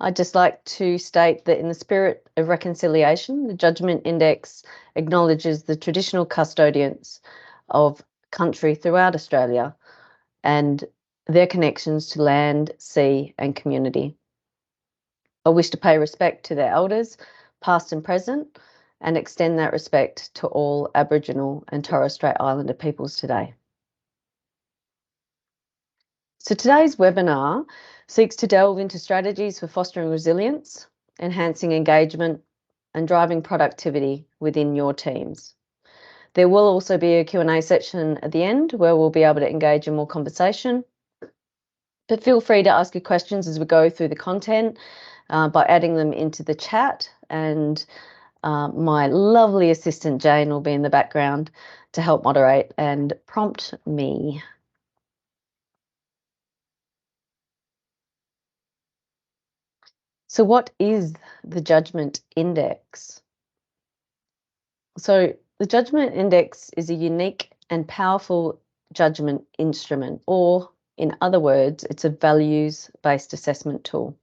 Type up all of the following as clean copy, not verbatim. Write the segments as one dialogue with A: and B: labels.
A: I'd just like to state that in the spirit of reconciliation, the Judgment Index acknowledges the traditional custodians of country throughout Australia and their connections to land, sea and community. I wish to pay respect to their elders, past and present, and extend that respect to all Aboriginal and Torres Strait Islander peoples today. So today's webinar seeks to delve into strategies for fostering resilience, enhancing engagement, and driving productivity within your teams. There will also be a Q&A section at the end where we'll be able to engage in more conversation. But feel free to ask your questions as we go through the content by adding them into the chat, and my lovely assistant Jane will be in the background to help moderate and prompt me. So what is the Judgment Index? So the Judgment Index is a unique and powerful judgment instrument, or in other words, it's a values-based assessment tool.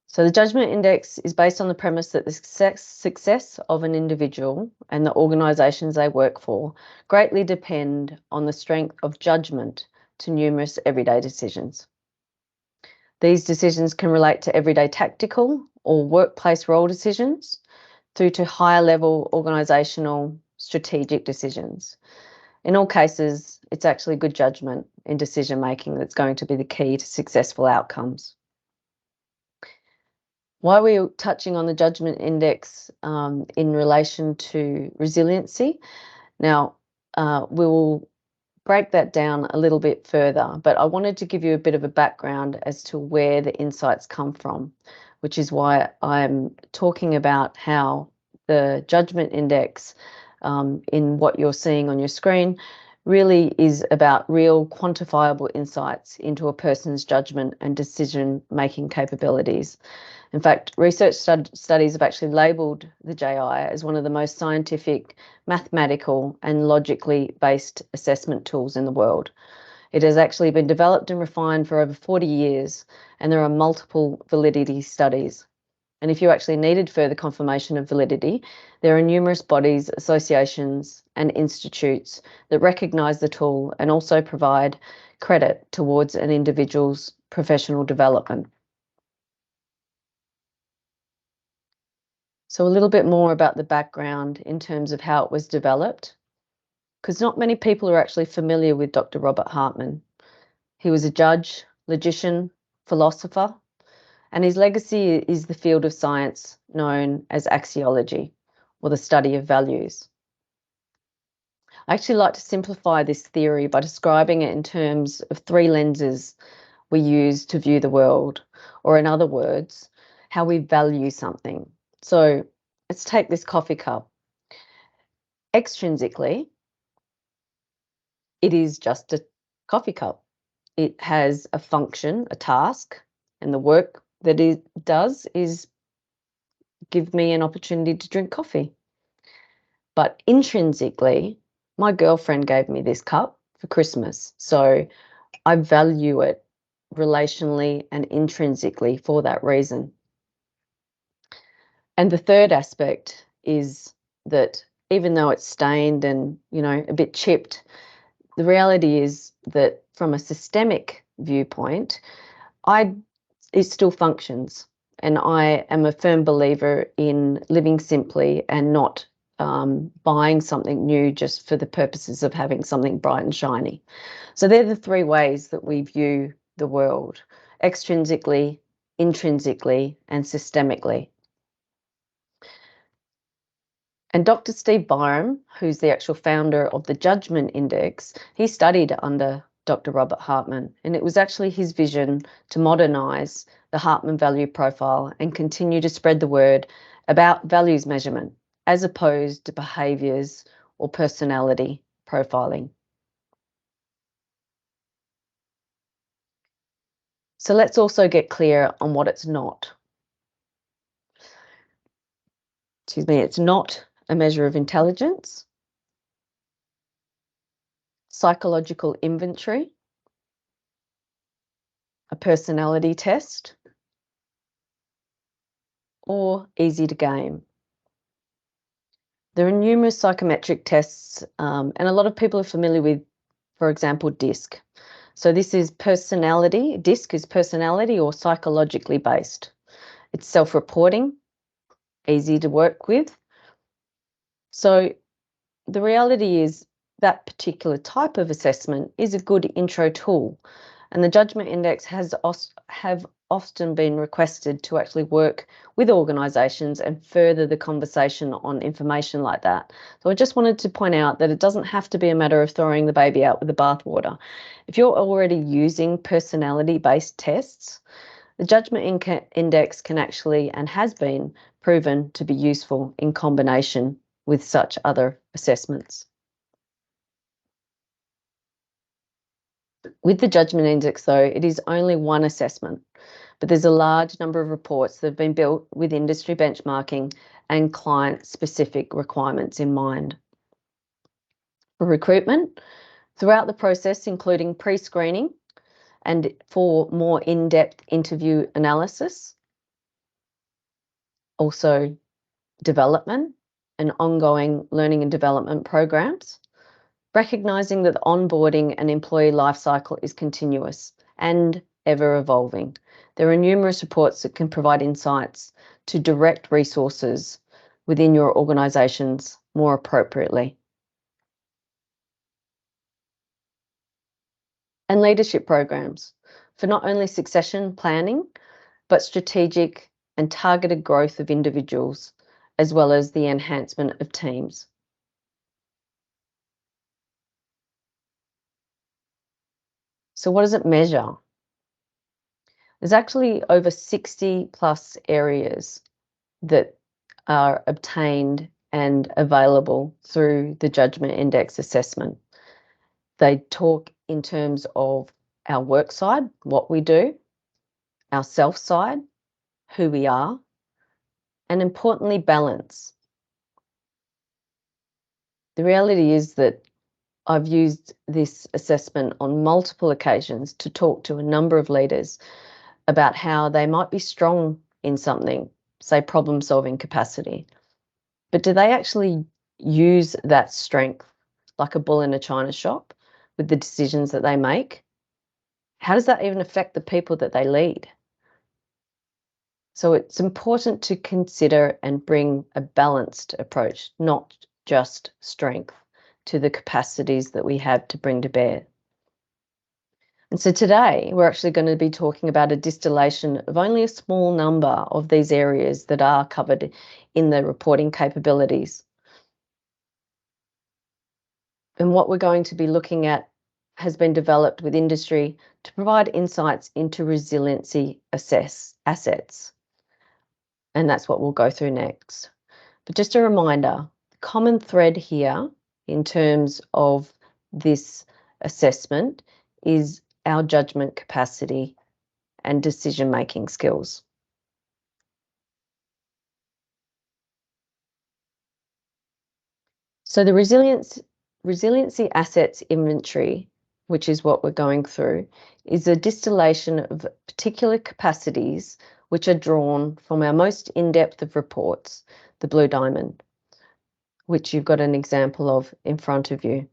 A: So the Judgment Index is based on the premise that the success of an individual and the organisations they work for greatly depend on the strength of judgment to numerous everyday decisions. These decisions can relate to everyday tactical or workplace role decisions through to higher level organisational strategic decisions. In all cases, it's actually good judgment in decision making that's going to be the key to successful outcomes. Why are we touching on the Judgment Index in relation to resiliency? Now, we will break that down a little bit further, but I wanted to give you a bit of a background as to where the insights come from, which is why I'm talking about how the Judgment Index in what you're seeing on your screen really is about real quantifiable insights into a person's judgment and decision-making capabilities. In fact, research studies have actually labelled the JI as one of the most scientific, mathematical and logically based assessment tools in the world. It has actually been developed and refined for over 40 years, and there are multiple validity studies. And if you actually needed further confirmation of validity, there are numerous bodies, associations and institutes that recognise the tool and also provide credit towards an individual's professional development. So a little bit more about the background in terms of how it was developed, because not many people are actually familiar with Dr. Robert Hartman. He was a judge, logician, philosopher, and his legacy is the field of science known as axiology, or the study of values. I actually like to simplify this theory by describing it in terms of three lenses we use to view the world, or in other words, how we value something. So let's take this coffee cup. Extrinsically, it is just a coffee cup. It has a function, a task, and the work that it does is give me an opportunity to drink coffee. But intrinsically, my girlfriend gave me this cup for Christmas, so I value it relationally and intrinsically for that reason. And the third aspect is that even though it's stained and, a bit chipped, the reality is that from a systemic viewpoint, it still functions. And I am a firm believer in living simply and not buying something new just for the purposes of having something bright and shiny. So they're the three ways that we view the world: extrinsically, intrinsically, and systemically. And Dr. Steve Byram, who's the actual founder of the Judgment Index, he studied under Dr. Robert Hartman, and it was actually his vision to modernise the Hartman value profile and continue to spread the word about values measurement as opposed to behaviours or personality profiling. So let's also get clear on what it's not. It's not a measure of intelligence, psychological inventory, a personality test, or easy to gain. There are numerous psychometric tests, and a lot of people are familiar with, for example, DISC. So this is personality. DISC is personality or psychologically based. It's self-reporting, easy to work with. So the reality is that particular type of assessment is a good intro tool, and the judgment index have often been requested to actually work with organisations and further the conversation on information like that. So I just wanted to point out that it doesn't have to be a matter of throwing the baby out with the bathwater. If you're already using personality-based tests, the judgment index can actually and has been proven to be useful in combination with such other assessments. With the judgment index, though, it is only one assessment, but there's a large number of reports that have been built with industry benchmarking and client-specific requirements in mind. For recruitment, throughout the process, including pre-screening and for more in-depth interview analysis, also development and ongoing learning and development programs, recognising that the onboarding and employee lifecycle is continuous and ever evolving. There are numerous reports that can provide insights to direct resources within your organisations more appropriately. And leadership programs for not only succession planning, but strategic and targeted growth of individuals, as well as the enhancement of teams. So what does it measure? There's actually over 60 plus areas that are obtained and available through the judgment index assessment. They talk in terms of our work side, what we do, our self side, who we are, and importantly, balance. The reality is that I've used this assessment on multiple occasions to talk to a number of leaders about how they might be strong in something, say problem solving capacity, but do they actually use that strength like a bull in a china shop with the decisions that they make? How does that even affect the people that they lead? So it's important to consider and bring a balanced approach, not just strength, to the capacities that we have to bring to bear. And so today we're actually going to be talking about a distillation of only a small number of these areas that are covered in the reporting capabilities. And what we're going to be looking at has been developed with industry to provide insights into resiliency assets. And that's what we'll go through next. But just a reminder, the common thread here in terms of this assessment is our judgment capacity and decision-making skills. So the resiliency assets inventory, which is what we're going through, is a distillation of particular capacities which are drawn from our most in-depth of reports, the Blue Diamond, which you've got an example of in front of you.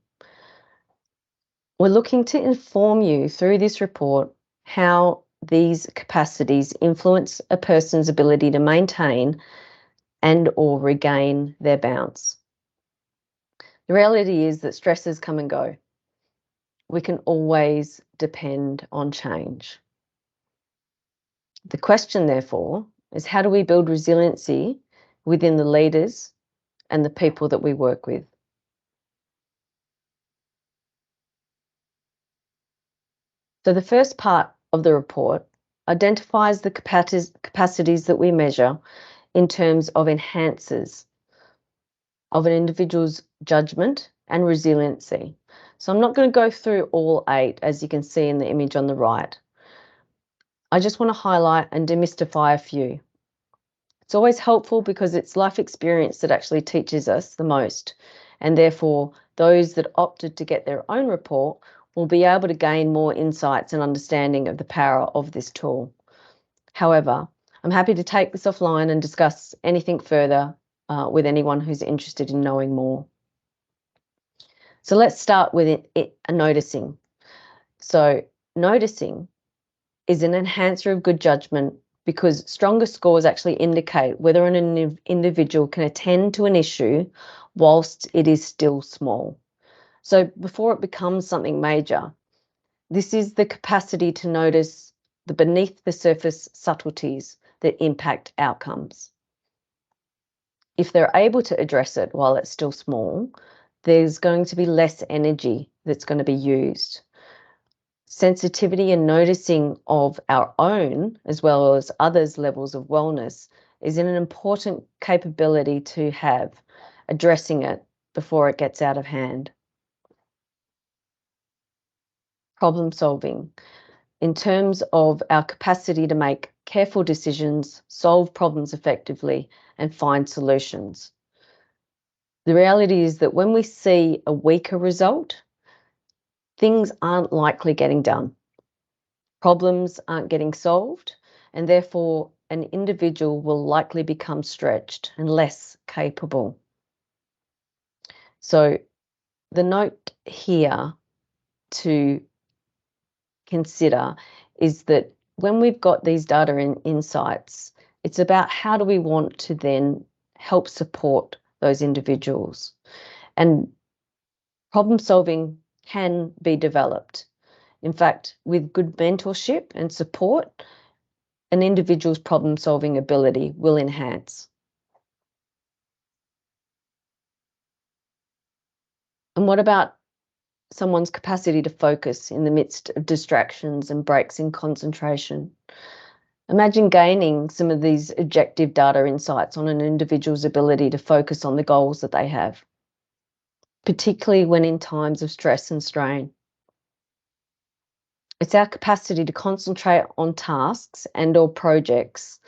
A: We're looking to inform you through this report how these capacities influence a person's ability to maintain and or regain their bounce. The reality is that stresses come and go. We can always depend on change. The question, therefore, is how do we build resiliency within the leaders and the people that we work with? So the first part of the report identifies the capacities that we measure in terms of enhancers of an individual's judgment and resiliency. So I'm not going to go through all 8, as you can see in the image on the right. I just want to highlight and demystify a few. It's always helpful because it's life experience that actually teaches us the most, and therefore those that opted to get their own report will be able to gain more insights and understanding of the power of this tool. However, I'm happy to take this offline and discuss anything further with anyone who's interested in knowing more. So let's start with noticing. So noticing is an enhancer of good judgment because stronger scores actually indicate whether an individual can attend to an issue whilst it is still small. So before it becomes something major, this is the capacity to notice the beneath the surface subtleties that impact outcomes. If they're able to address it while it's still small, there's going to be less energy that's going to be used. Sensitivity and noticing of our own, as well as others' levels of wellness, is an important capability to have, addressing it before it gets out of hand. Problem solving. In terms of our capacity to make careful decisions, solve problems effectively, and find solutions. The reality is that when we see a weaker result, things aren't likely getting done. Problems aren't getting solved, and therefore an individual will likely become stretched and less capable. So the note here to consider is that when we've got these data and insights, it's about how do we want to then help support those individuals. And problem solving can be developed. In fact, with good mentorship and support, an individual's problem solving ability will enhance. And what about someone's capacity to focus in the midst of distractions and breaks in concentration? Imagine gaining some of these objective data insights on an individual's ability to focus on the goals that they have, particularly when in times of stress and strain. It's our capacity to concentrate on tasks and/or projects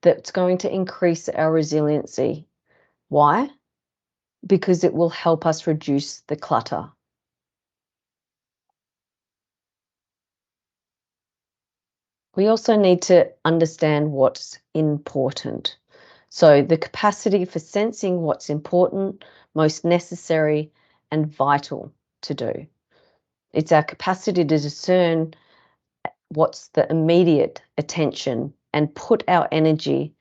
A: that's going to increase our resiliency. Why? Because it will help us reduce the clutter. We also need to understand what's important. So the capacity for sensing what's important, most necessary, and vital to do. It's our capacity to discern what's the immediate attention and put our energy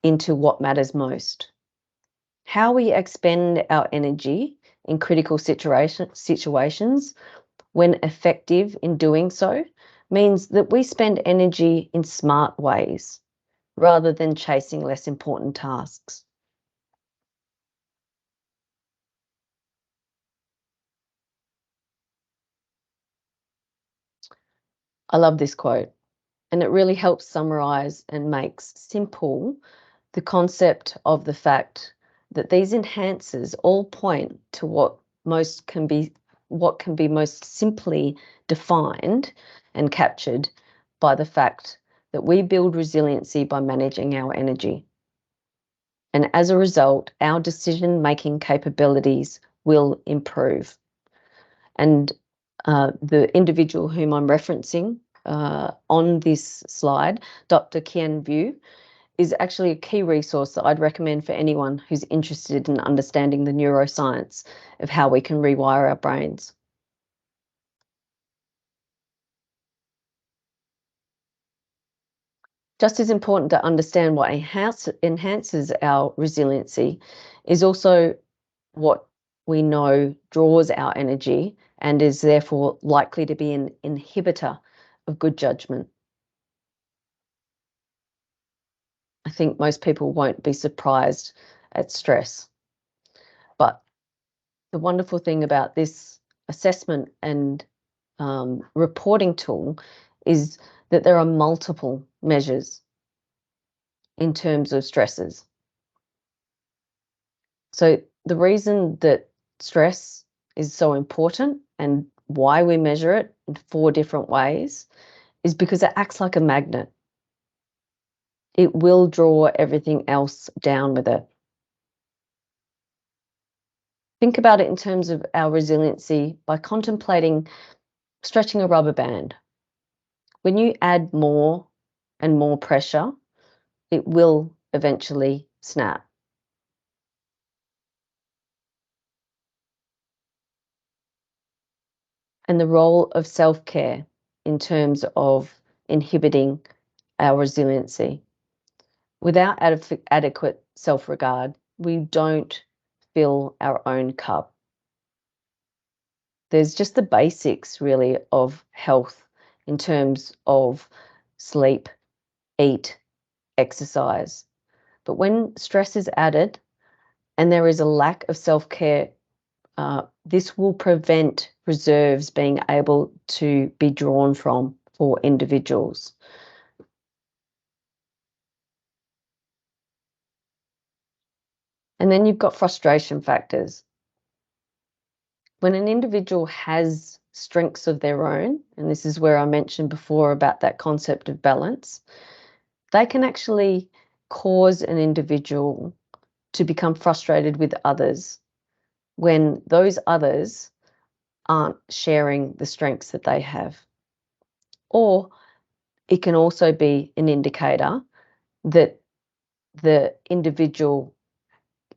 A: into what matters most. How we expend our energy in critical situations when effective in doing so means that we spend energy in smart ways rather than chasing less important tasks. I love this quote, and it really helps summarize and makes simple the concept of the fact that these enhancers all point to what can be most simply defined and captured by the fact that we build resiliency by managing our energy. And as a result, our decision-making capabilities will improve. And the individual whom I'm referencing on this slide, Dr. Kien View, is actually a key resource that I'd recommend for anyone who's interested in understanding the neuroscience of how we can rewire our brains. Just as important to understand what enhances our resiliency is also what we know draws our energy and is therefore likely to be an inhibitor of good judgment. I think most people won't be surprised at stress. But the wonderful thing about this assessment and reporting tool is that there are multiple measures in terms of stresses. So the reason that stress is so important and why we measure it in 4 different ways is because it acts like a magnet. It will draw everything else down with it. Think about it in terms of our resiliency by contemplating stretching a rubber band. When you add more and more pressure, it will eventually snap. And the role of self-care in terms of inhibiting our resiliency. Without adequate self-regard, we don't fill our own cup. There's just the basics, really, of health in terms of sleep, eat, exercise. But when stress is added and there is a lack of self-care, this will prevent reserves being able to be drawn from for individuals. And then you've got frustration factors. When an individual has strengths of their own, and this is where I mentioned before about that concept of balance, they can actually cause an individual to become frustrated with others when those others aren't sharing the strengths that they have. Or it can also be an indicator that the individual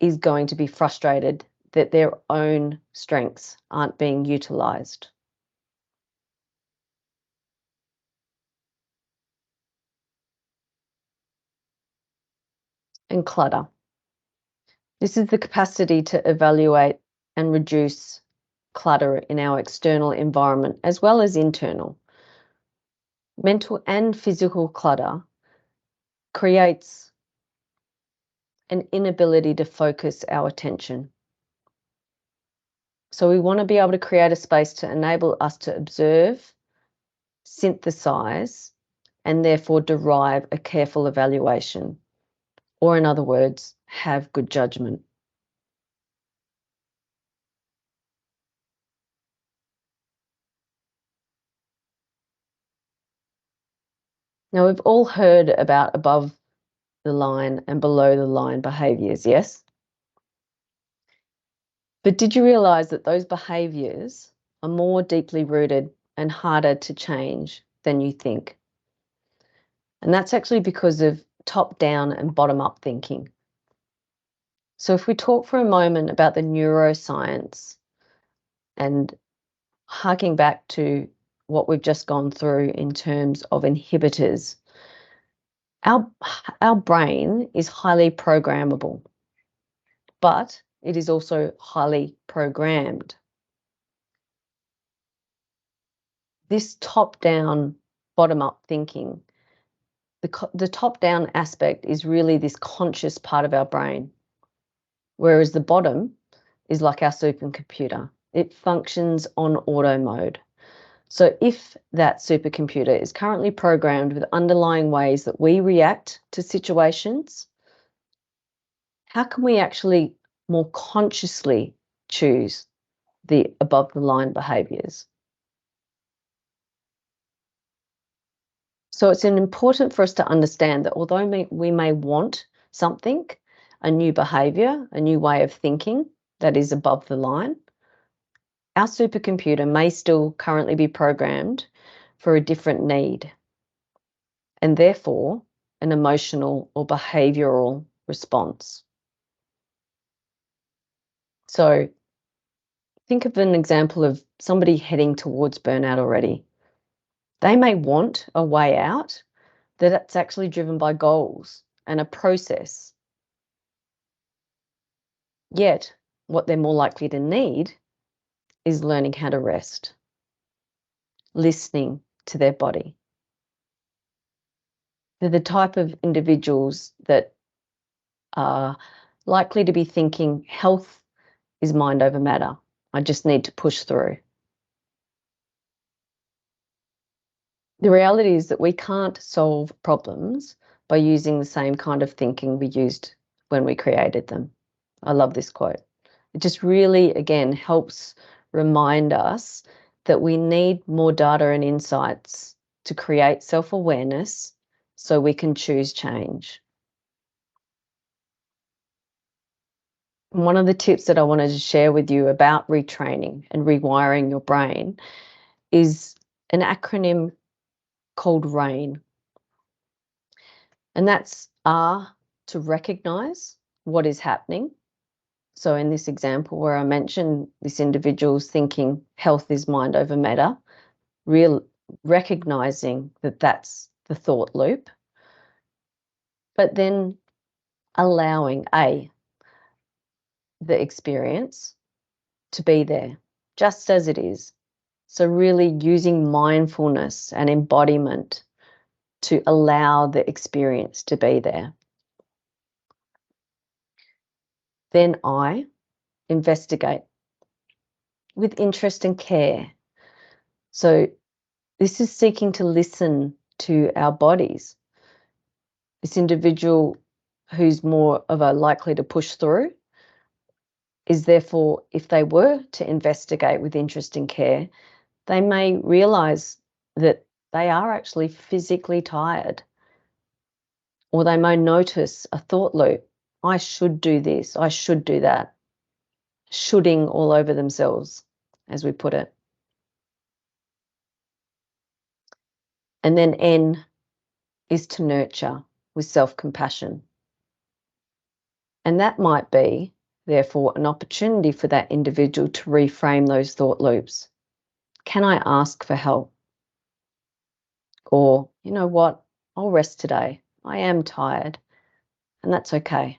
A: is going to be frustrated that their own strengths aren't being utilised. And clutter. This is the capacity to evaluate and reduce clutter in our external environment as well as internal. Mental and physical clutter creates an inability to focus our attention. So we want to be able to create a space to enable us to observe, synthesize, and therefore derive a careful evaluation, or in other words, have good judgment. Now, we've all heard about above the line and below the line behaviours, yes? But did you realise that those behaviours are more deeply rooted and harder to change than you think? And that's actually because of top-down and bottom-up thinking. So if we talk for a moment about the neuroscience and harking back to what we've just gone through in terms of inhibitors, our brain is highly programmable, but it is also highly programmed. This top-down, bottom-up thinking, the top-down aspect is really this conscious part of our brain, whereas the bottom is like our supercomputer. It functions on auto mode. So if that supercomputer is currently programmed with underlying ways that we react to situations, how can we actually more consciously choose the above the line behaviours? So it's important for us to understand that although we may want something, a new behaviour, a new way of thinking that is above the line, our supercomputer may still currently be programmed for a different need and therefore an emotional or behavioural response. So think of an example of somebody heading towards burnout already. They may want a way out that's actually driven by goals and a process. Yet, what they're more likely to need is learning how to rest, listening to their body. They're the type of individuals that are likely to be thinking health is mind over matter. I just need to push through. The reality is that we can't solve problems by using the same kind of thinking we used when we created them. I love this quote. It just really, again, helps remind us that we need more data and insights to create self-awareness so we can choose change. One of the tips that I wanted to share with you about retraining and rewiring your brain is an acronym called RAIN. And that's R, to recognise what is happening. So in this example where I mentioned this individual's thinking health is mind over matter, recognising that that's the thought loop, but then allowing the experience to be there just as it is. So really using mindfulness and embodiment to allow the experience to be there. Then I investigate with interest and care. So this is seeking to listen to our bodies. This individual who's more of a likely to push through is therefore, if they were to investigate with interest and care, they may realise that they are actually physically tired, or they may notice a thought loop. I should do this, I should do that, shoulding all over themselves, as we put it. And then N is to nurture with self-compassion. And that might be, therefore, an opportunity for that individual to reframe those thought loops. Can I ask for help? Or, you know what, I'll rest today. I am tired, and that's okay.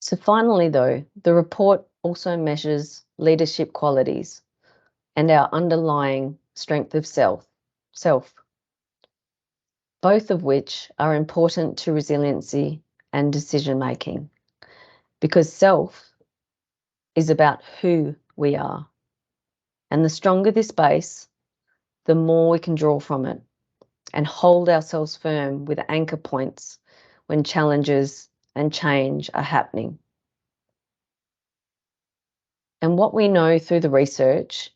A: So finally, though, the report also measures leadership qualities and our underlying strength of self, both of which are important to resiliency and decision making, because self is about who we are. And the stronger this base, the more we can draw from it and hold ourselves firm with anchor points when challenges and change are happening. And what we know through the research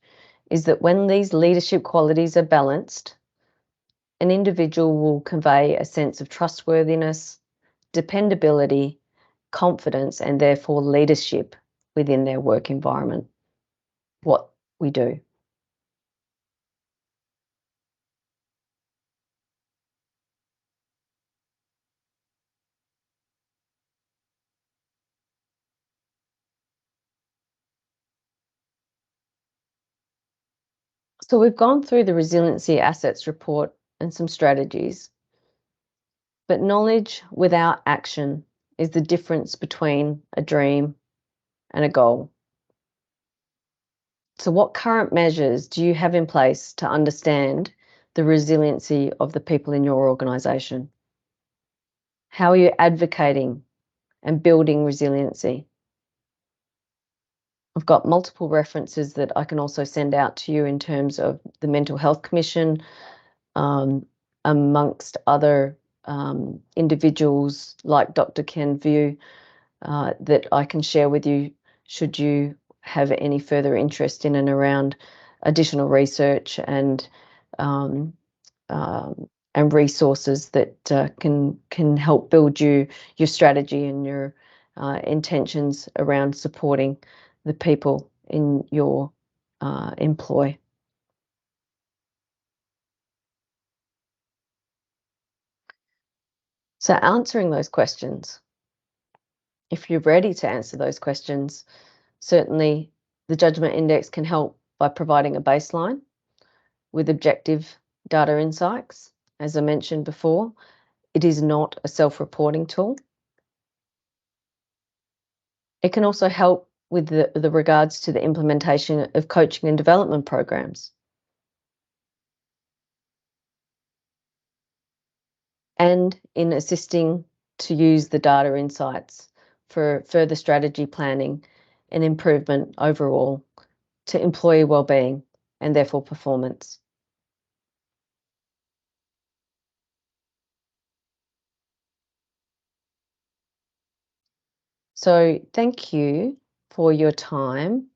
A: is that when these leadership qualities are balanced, an individual will convey a sense of trustworthiness, dependability, confidence, and therefore leadership within their work environment, what we do. So we've gone through the resiliency assets report and some strategies, but knowledge without action is the difference between a dream and a goal. So what current measures do you have in place to understand the resiliency of the people in your organisation? How are you advocating and building resiliency? I've got multiple references that I can also send out to you in terms of the Mental Health Commission, amongst other individuals like Dr. Ken View, that I can share with you should you have any further interest in and around additional research and resources that can help build your strategy and your intentions around supporting the people in your employ. So answering those questions, if you're ready to answer those questions, certainly the judgment index can help by providing a baseline with objective data insights. As I mentioned before, it is not a self-reporting tool. It can also help with the regards to the implementation of coaching and development programs, and in assisting to use the data insights for further strategy planning and improvement overall to employee wellbeing and therefore performance. So thank you for your time.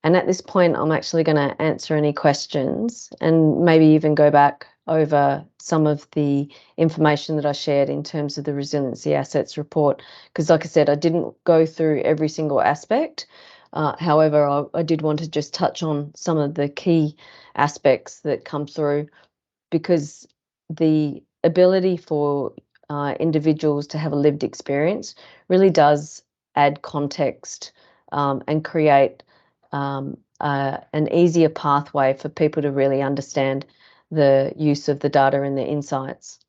A: And at this point, I'm actually going to answer any questions and maybe even go back over some of the information that I shared in terms of the resiliency assets report. Because like I said, I didn't go through every single aspect, However, I did want to just touch on some of the key aspects that come through, because the ability for individuals to have a lived experience really does add context and create an easier pathway for people to really understand the use of the data and the insights.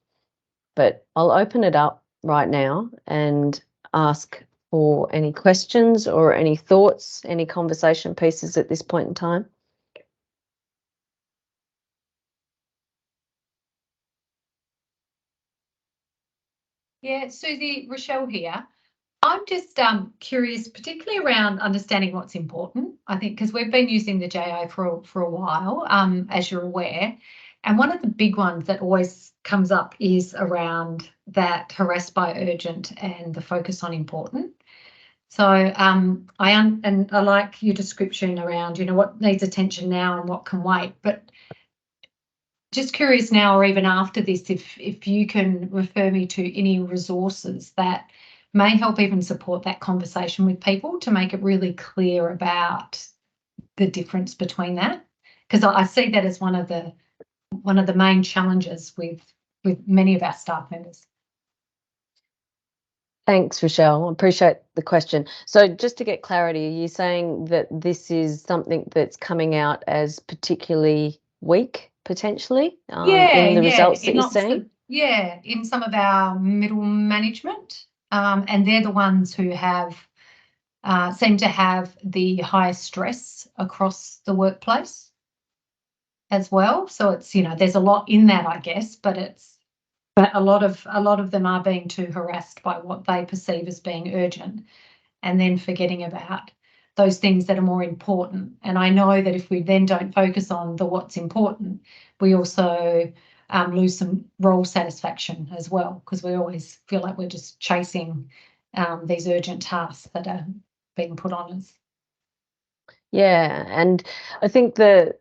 A: But I'll open it up right now and ask for any questions or any thoughts, any conversation pieces at this point in time.
B: Yeah, Susie, Rochelle here. I'm just curious, particularly around understanding what's important. I think because we've been using the JI for a while, as you're aware, and one of the big ones that always comes up is around that harassed by urgent and the focus on important. So I like your description around, what needs attention now and what can wait. But just curious now, or even after this, if you can refer me to any resources that may help even support that conversation with people to make it really clear about the difference between that, because I see that as one of the main challenges with many of our staff members.
A: Thanks, Rochelle. I appreciate the question. So just to get clarity, are you saying that this is something that's coming out as particularly weak, potentially, in the results that you're seeing?
B: In some of our middle management, and they're the ones who have seem to have the highest stress across the workplace as well. So it's, there's a lot in that, I guess, but a lot of them are being too harassed by what they perceive as being urgent, and then forgetting about those things that are more important. And I know that if we then don't focus on the what's important, we also lose some role satisfaction as well, because we always feel like we're just chasing these urgent tasks that are being put on us.
A: Yeah, and I think the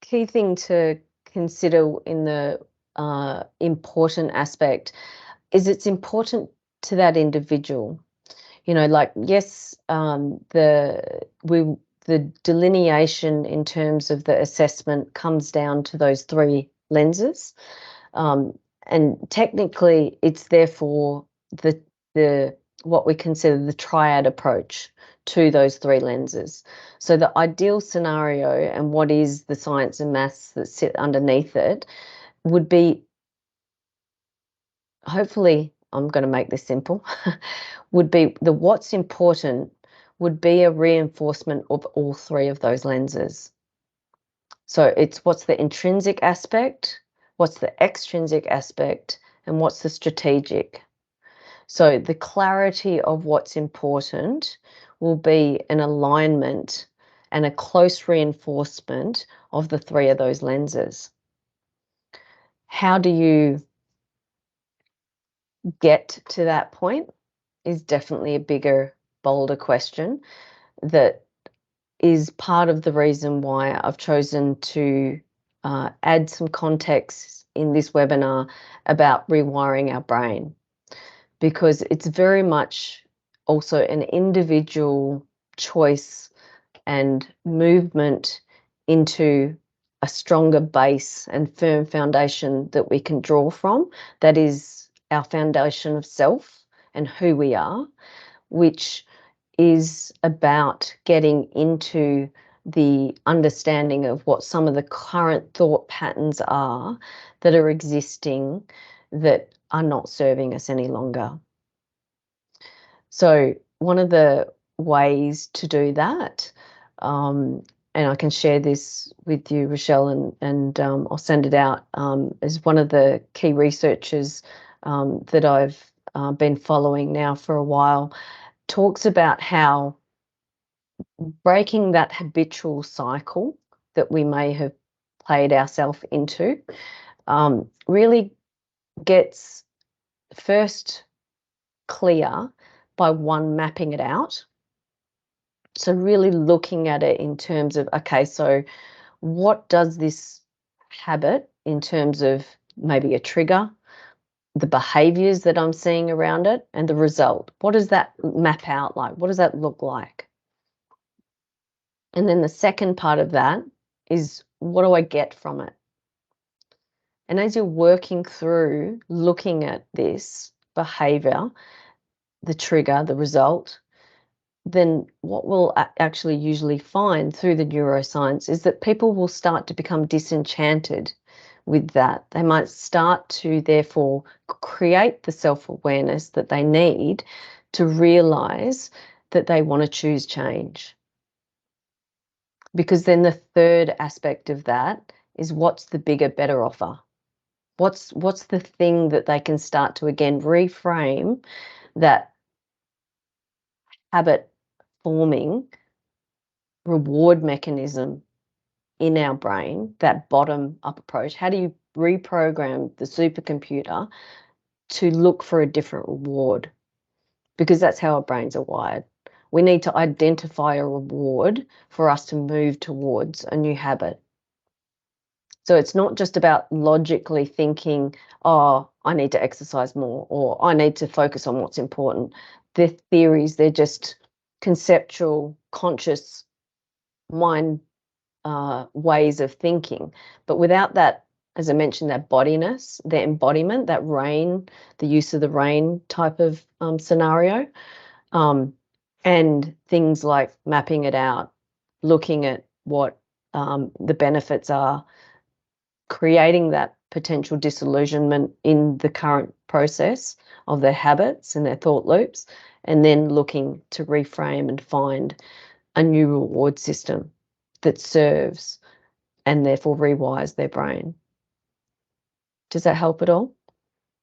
A: key thing to consider in the important aspect is it's important to that individual. Like, yes, the delineation in terms of the assessment comes down to those three lenses, and technically it's therefore the what we consider the triad approach to those three lenses. So the ideal scenario, and what is the science and maths that sit underneath it, would be, hopefully I'm going to make this simple, would be the what's important would be a reinforcement of all three of those lenses. So it's what's the intrinsic aspect, what's the extrinsic aspect, and what's the strategic. So the clarity of what's important will be an alignment and a close reinforcement of the three of those lenses. How do you get to that point is definitely a bigger, bolder question that is part of the reason why I've chosen to add some context in this webinar about rewiring our brain, because it's very much also an individual choice and movement into a stronger base and firm foundation that we can draw from. That is our foundation of self and who we are, which is about getting into the understanding of what some of the current thought patterns are that are existing that are not serving us any longer. So one of the ways to do that, and I can share this with you, Rochelle, and I'll send it out, is one of the key researchers that I've been following now for a while, talks about how breaking that habitual cycle that we may have played ourselves into really gets first clear by one, mapping it out. So really looking at it in terms of, okay, so what does this habit, in terms of maybe a trigger, the behaviors that I'm seeing around it, and the result, what does that map out like? What does that look like? And then the second part of that is, what do I get from it? And as you're working through looking at this behavior, the trigger, the result, then what we'll actually usually find through the neuroscience is that people will start to become disenchanted with that. They might start to therefore create the self-awareness that they need to realize that they want to choose change. Because then the third aspect of that is, what's the bigger, better offer? What's the thing that they can start to, again, reframe that habit forming reward mechanism in our brain, that bottom up approach? How do you reprogram the supercomputer to look for a different reward? Because that's how our brains are wired. We need to identify a reward for us to move towards a new habit. So it's not just about logically thinking, oh, I need to exercise more, or I need to focus on what's important. They're theories, they're just conceptual, conscious mind ways of thinking. But without that, as I mentioned, that bodiness, the embodiment, that rain, the use of the rain type of scenario, and things like mapping it out, looking at what the benefits are, creating that potential disillusionment in the current process of their habits and their thought loops, and then looking to reframe and find a new reward system that serves and therefore rewires their brain. Does that help at all?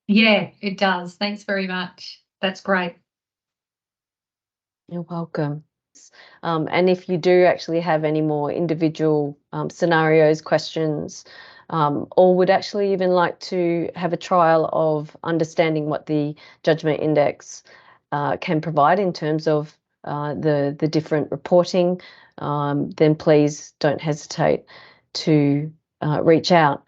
B: Yeah, it does. Thanks very much. That's great.
A: You're welcome. And if you do actually have any more individual scenarios, questions, or would actually even like to have a trial of understanding what the judgment index can provide in terms of the different reporting, then please don't hesitate to reach out.